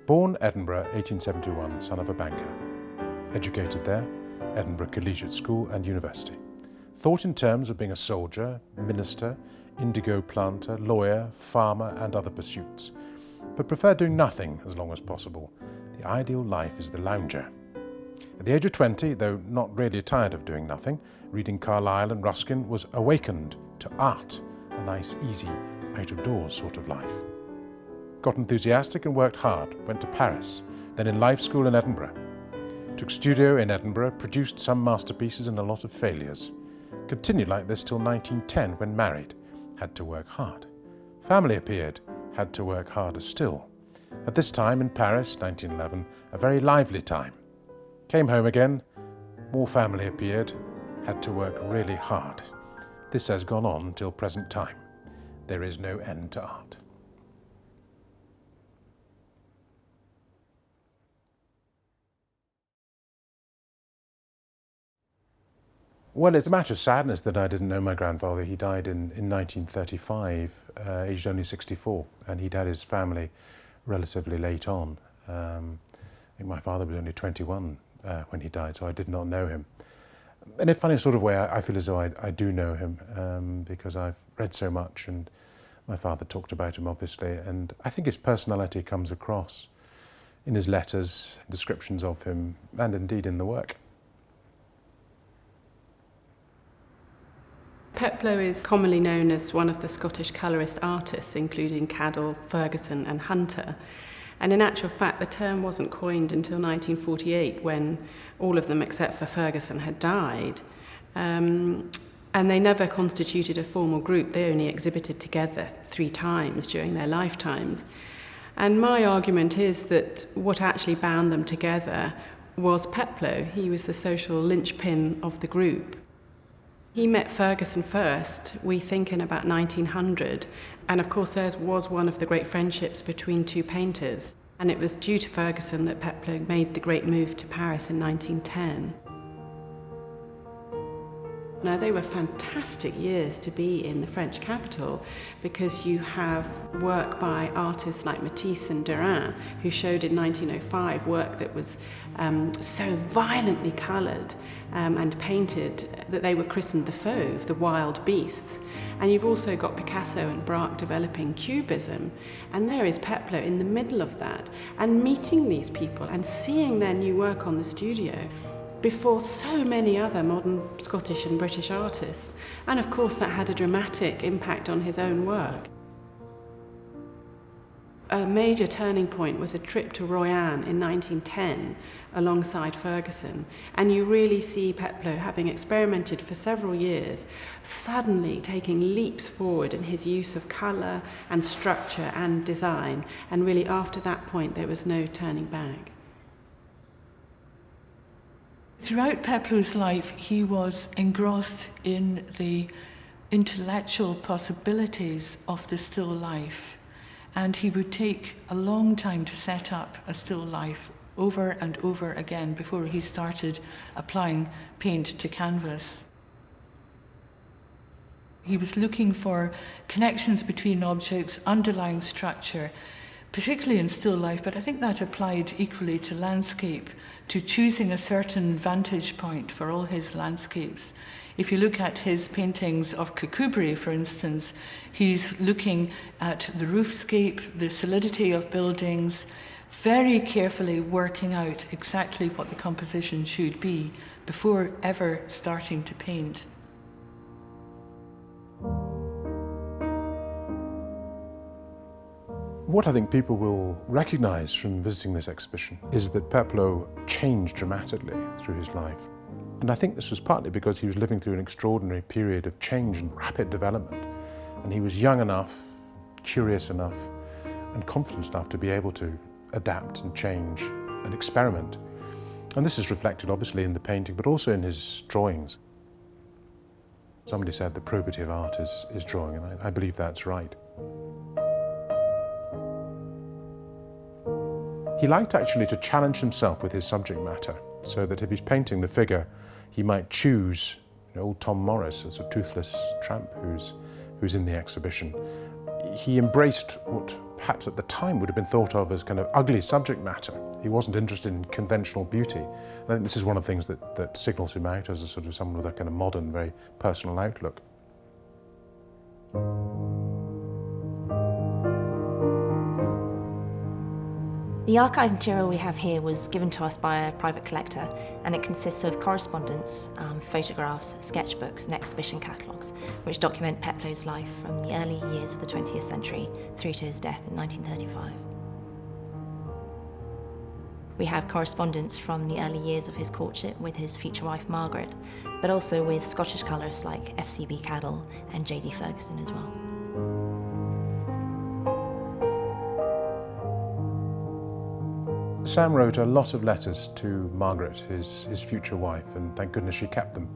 Born Edinburgh, 1871, son of a banker. Educated there, Edinburgh Collegiate School and University. Thought in terms of being a soldier, minister, indigo planter, lawyer, farmer and other pursuits, but preferred doing nothing as long as possible. The ideal life is the lounger. At the age of 20, though not really tired of doing nothing, reading Carlyle and Ruskin, was awakened to art, a nice, easy, out-of-doors sort of life. Got enthusiastic and worked hard, went to Paris, then in life school in Edinburgh. Took studio in Edinburgh, produced some masterpieces and a lot of failures. Continued like this till 1910 when married, had to work hard. Family appeared, had to work harder still. At this time in Paris, 1911, a very lively time. Came home again, more family appeared, had to work really hard. This has gone on till present time. There is no end to art. Well, it's a matter of sadness that I didn't know my grandfather. He died in 1935, aged only 64, and he'd had his family relatively late on. I think my father was only 21 when he died, so I did not know him. In a funny sort of way, I feel as though I do know him because I've read so much, and my father talked about him, obviously, and I think his personality comes across in his letters, descriptions of him, and indeed in the work. Peploe is commonly known as one of the Scottish colourist artists, including Cadell, Ferguson and Hunter. And in actual fact, the term wasn't coined until 1948, when all of them except for Ferguson had died. And they never constituted a formal group. They only exhibited together 3 times during their lifetimes. And my argument is that what actually bound them together was Peploe. He was the social linchpin of the group. He met Ferguson first, we think in about 1900, and of course theirs was one of the great friendships between 2 painters, and it was due to Ferguson that Peploe made the great move to Paris in 1910. Now, they were fantastic years to be in the French capital because you have work by artists like Matisse and Derain, who showed in 1905 work that was so violently coloured and painted that they were christened the Fauve, the wild beasts. And you've also got Picasso and Braque developing Cubism, and there is Peploe in the middle of that, and meeting these people and seeing their new work on the studio before so many other modern Scottish and British artists. And of course that had a dramatic impact on his own work. A major turning point was a trip to Royan in 1910 alongside Ferguson, and you really see Peploe, having experimented for several years, suddenly taking leaps forward in his use of colour and structure and design, and really after that point there was no turning back. Throughout Peploe's life, he was engrossed in the intellectual possibilities of the still life, and he would take a long time to set up a still life over and over again before he started applying paint to canvas. He was looking for connections between objects, underlying structure, particularly in still life, but I think that applied equally to landscape, to choosing a certain vantage point for all his landscapes. If you look at his paintings of Cucubri, for instance, he's looking at the roofscape, the solidity of buildings, very carefully working out exactly what the composition should be before ever starting to paint. What I think people will recognise from visiting this exhibition is that Peploe changed dramatically through his life. And I think this was partly because he was living through an extraordinary period of change and rapid development. And he was young enough, curious enough, and confident enough to be able to adapt and change and experiment. And this is reflected obviously in the painting, but also in his drawings. Somebody said the probity of art is drawing, and I believe that's right. He liked actually to challenge himself with his subject matter, so that if he's painting the figure, he might choose old Tom Morris as a toothless tramp who's in the exhibition. he embraced what perhaps at the time would have been thought of as kind of ugly subject matter. He wasn't interested in conventional beauty. And I think this is one of the things that signals him out as a sort of someone with a kind of modern, very personal outlook. The archive material we have here was given to us by a private collector, and it consists of correspondence, photographs, sketchbooks and exhibition catalogues, which document Peploe's life from the early years of the 20th century through to his death in 1935. We have correspondence from the early years of his courtship with his future wife Margaret, but also with Scottish colourists like F.C.B. Cadell and J.D. Ferguson as well. Sam wrote a lot of letters to Margaret, his future wife, and thank goodness she kept them.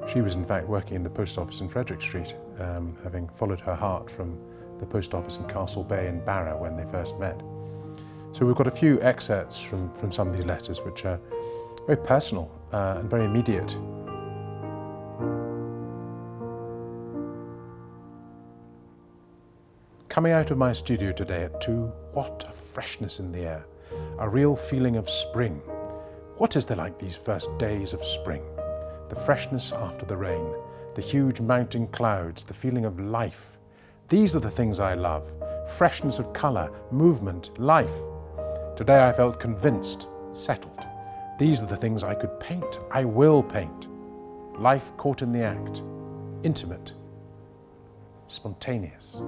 She was in fact working in the post office in Frederick Street, having followed her heart from the post office in Castle Bay in Barra when they first met. So we've got a few excerpts from some of these letters which are very personal and very immediate. Coming out of my studio today at 2, what a freshness in the air. A real feeling of spring. What is there like these first days of spring? The freshness after the rain, the huge mounting clouds, the feeling of life. These are the things I love. Freshness of colour, movement, life. Today I felt convinced, settled. These are the things I could paint. I will paint. Life caught in the act. Intimate. Spontaneous.